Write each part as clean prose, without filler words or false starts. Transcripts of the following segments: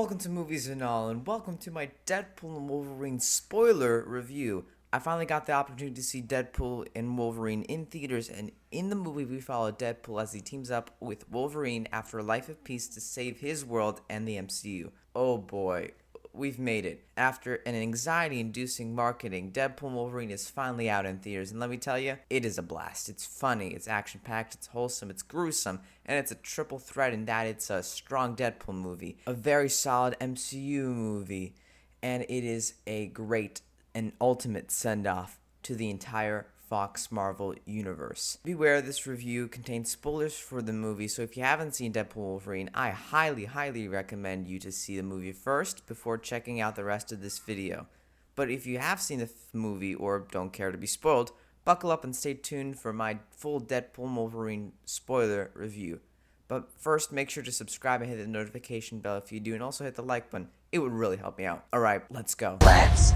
Welcome to Movies and All, and welcome to my Deadpool and Wolverine spoiler review. I finally got the opportunity to see Deadpool and Wolverine in theaters, and in the movie we follow Deadpool as he teams up with Wolverine after a life of peace to save his world and the MCU. Oh boy, we've made it. After an anxiety-inducing marketing, Deadpool and Wolverine is finally out in theaters, and let me tell you, it is a blast. It's funny, it's action-packed, it's wholesome, it's gruesome, and it's a triple threat in that it's a strong Deadpool movie, a very solid MCU movie, and it is a great and ultimate send-off to the entire Fox Marvel universe. Beware, this review contains spoilers for the movie, so if you haven't seen Deadpool and Wolverine, I highly recommend you to see the movie first before checking out the rest of this video. But if you have seen the movie or don't care to be spoiled, buckle up and stay tuned for my full Deadpool and Wolverine spoiler review. But first, make sure to subscribe and hit the notification bell if you do, and also hit the like button. It would really help me out. Alright, let's go. Let's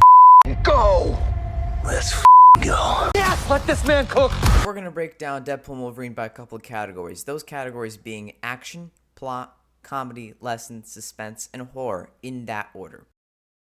go! Let's go. Yes, let this man cook! We're going to break down Deadpool and Wolverine by a couple of categories. Those categories being action, plot, comedy, lessons, suspense, and horror in that order.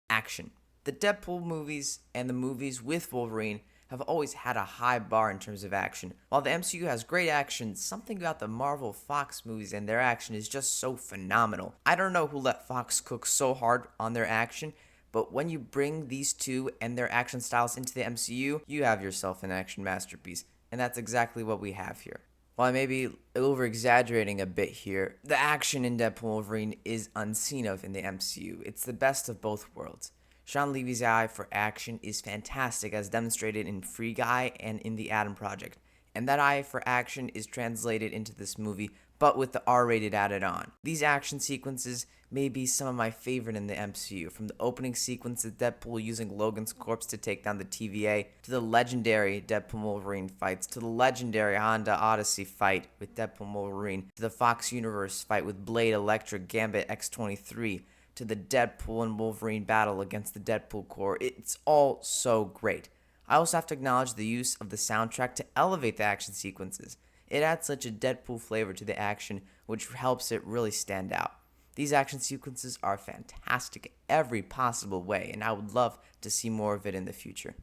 Action. The Deadpool movies and the movies with Wolverine have always had a high bar in terms of action. While the MCU has great action, something about the Marvel Fox movies and their action is just so phenomenal. I don't know who let Fox cook so hard on their action, but when you bring these two and their action styles into the MCU, you have yourself an action masterpiece. And that's exactly what we have here. While I may be over-exaggerating a bit here, the action in Deadpool and Wolverine is unseen of in the MCU. It's the best of both worlds. Sean Levy's eye for action is fantastic, as demonstrated in Free Guy and in The Atom Project. And that eye for action is translated into this movie, but with the R-rated added on. These action sequences may be some of my favorite in the MCU, from the opening sequence of Deadpool using Logan's corpse to take down the TVA, to the legendary Deadpool and Wolverine fights, to the legendary Honda Odyssey fight with Deadpool and Wolverine, to the Fox Universe fight with Blade, Elektra, Gambit, X-23, to the Deadpool and Wolverine battle against the Deadpool Corps. It's all so great. I also have to acknowledge the use of the soundtrack to elevate the action sequences. It adds such a Deadpool flavor to the action, which helps it really stand out. These action sequences are fantastic every possible way, and I would love to see more of it in the future.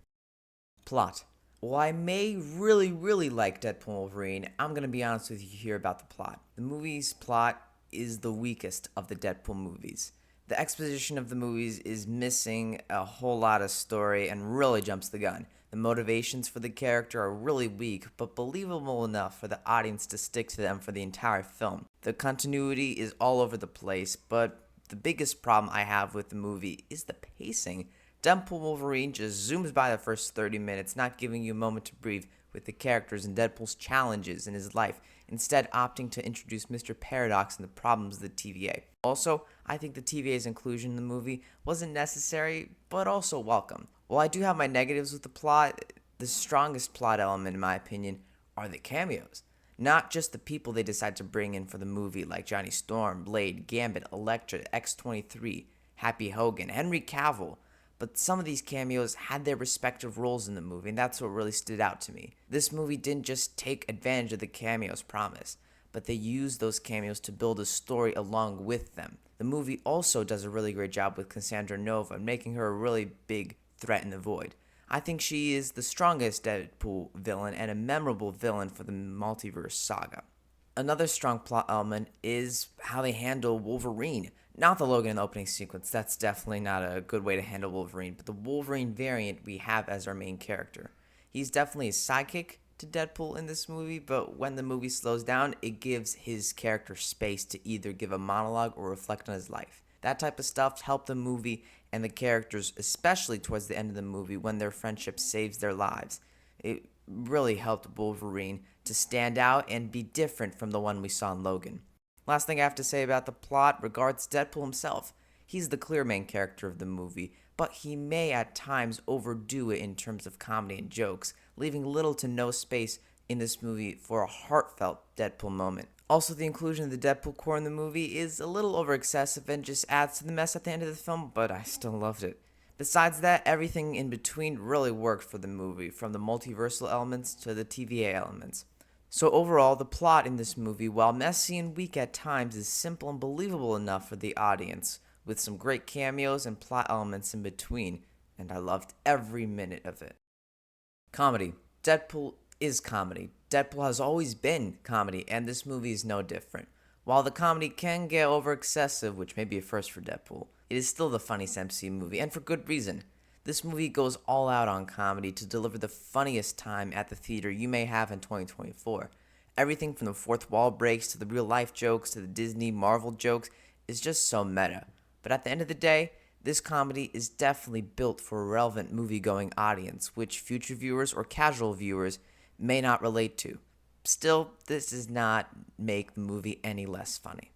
Plot. While I may really like Deadpool and Wolverine, I'm going to be honest with you here about the plot. The movie's plot is the weakest of the Deadpool movies. The exposition of the movies is missing a whole lot of story and really jumps the gun. The motivations for the character are really weak, but believable enough for the audience to stick to them for the entire film. The continuity is all over the place, but the biggest problem I have with the movie is the pacing. Deadpool Wolverine just zooms by the first 30 minutes, not giving you a moment to breathe with the characters and Deadpool's challenges in his life, instead opting to introduce Mr. Paradox and the problems of the TVA. Also, I think the TVA's inclusion in the movie wasn't necessary, but also welcome. While I do have my negatives with the plot, the strongest plot element, in my opinion, are the cameos. Not just the people they decide to bring in for the movie, like Johnny Storm, Blade, Gambit, Elektra, X-23, Happy Hogan, Henry Cavill, but some of these cameos had their respective roles in the movie, and that's what really stood out to me. This movie didn't just take advantage of the cameos' promise, but they used those cameos to build a story along with them. The movie also does a really great job with Cassandra Nova, making her a really big threat in the void. I think she is the strongest Deadpool villain and a memorable villain for the multiverse saga. Another strong plot element is how they handle Wolverine. Not the Logan in the opening sequence, that's definitely not a good way to handle Wolverine, but the Wolverine variant we have as our main character. He's definitely a sidekick to Deadpool in this movie, but when the movie slows down, it gives his character space to either give a monologue or reflect on his life. That type of stuff helped the movie and the characters, especially towards the end of the movie when their friendship saves their lives. It really helped Wolverine to stand out and be different from the one we saw in Logan. Last thing I have to say about the plot regards Deadpool himself. He's the clear main character of the movie, but he may at times overdo it in terms of comedy and jokes, leaving little to no space in this movie for a heartfelt Deadpool moment. Also, the inclusion of the Deadpool Corps in the movie is a little over-excessive and just adds to the mess at the end of the film, but I still loved it. Besides that, everything in between really worked for the movie, from the multiversal elements to the TVA elements. So overall, the plot in this movie, while messy and weak at times, is simple and believable enough for the audience. with some great cameos and plot elements in between, and I loved every minute of it. Comedy. Deadpool is comedy. Deadpool has always been comedy, and this movie is no different. While the comedy can get over excessive, which may be a first for Deadpool, it is still the funniest MCU movie, and for good reason. This movie goes all out on comedy to deliver the funniest time at the theater you may have in 2024. Everything from the fourth wall breaks to the real life jokes to the Disney Marvel jokes is just so meta. But at the end of the day, this comedy is definitely built for a relevant movie-going audience, which future viewers or casual viewers may not relate to. Still, this does not make the movie any less funny.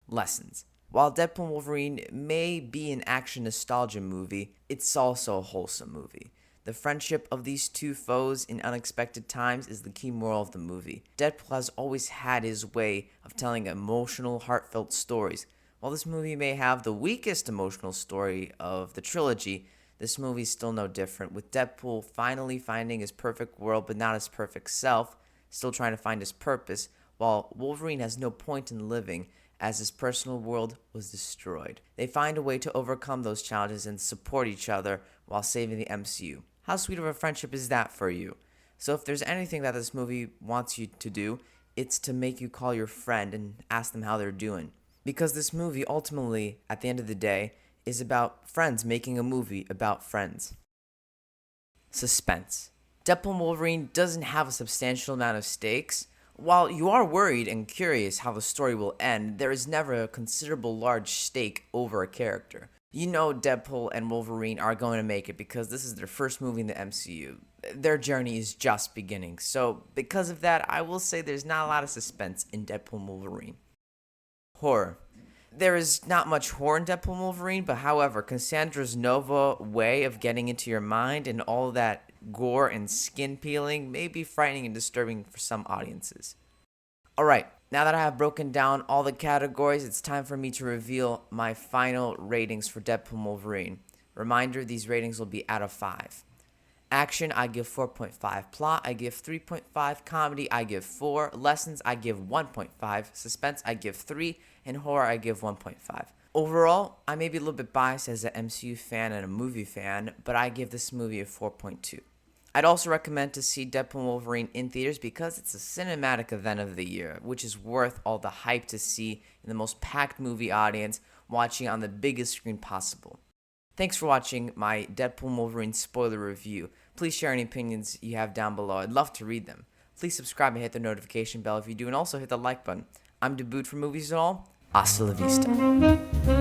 Lessons. While Deadpool and Wolverine may be an action nostalgia movie, it's also a wholesome movie. The friendship of these two foes in unexpected times is the key moral of the movie. Deadpool has always had his way of telling emotional, heartfelt stories. While this movie may have the weakest emotional story of the trilogy, this movie is still no different, with Deadpool finally finding his perfect world but not his perfect self, still trying to find his purpose, while Wolverine has no point in living as his personal world was destroyed. They find a way to overcome those challenges and support each other while saving the MCU. How sweet of a friendship is that for you? So if there's anything that this movie wants you to do, it's to make you call your friend and ask them how they're doing. Because this movie, ultimately, at the end of the day, is about friends making a movie about friends. Suspense. Deadpool and Wolverine doesn't have a substantial amount of stakes. While you are worried and curious how the story will end, there is never a considerable large stake over a character. You know Deadpool and Wolverine are going to make it because this is their first movie in the MCU. Their journey is just beginning. So because of that, I will say there's not a lot of suspense in Deadpool and Wolverine. Horror. There is not much horror in Deadpool and Wolverine, but however, Cassandra's Nova way of getting into your mind and all that gore and skin peeling may be frightening and disturbing for some audiences. Alright, now that I have broken down all the categories, it's time for me to reveal my final ratings for Deadpool and Wolverine. Reminder, these ratings will be out of 5. Action, I give 4.5. Plot, I give 3.5. Comedy, I give 4. Lessons, I give 1.5. Suspense, I give 3. And horror, I give 1.5. Overall, I may be a little bit biased as an MCU fan and a movie fan, but I give this movie a 4.2. I'd also recommend to see Deadpool and Wolverine in theaters because it's a cinematic event of the year, which is worth all the hype to see in the most packed movie audience watching on the biggest screen possible. Thanks for watching my Deadpool and Wolverine spoiler review. Please share any opinions you have down below. I'd love to read them. Please subscribe and hit the notification bell if you do, and also hit the like button. I'm Debut for Movies and All. Hasta la vista.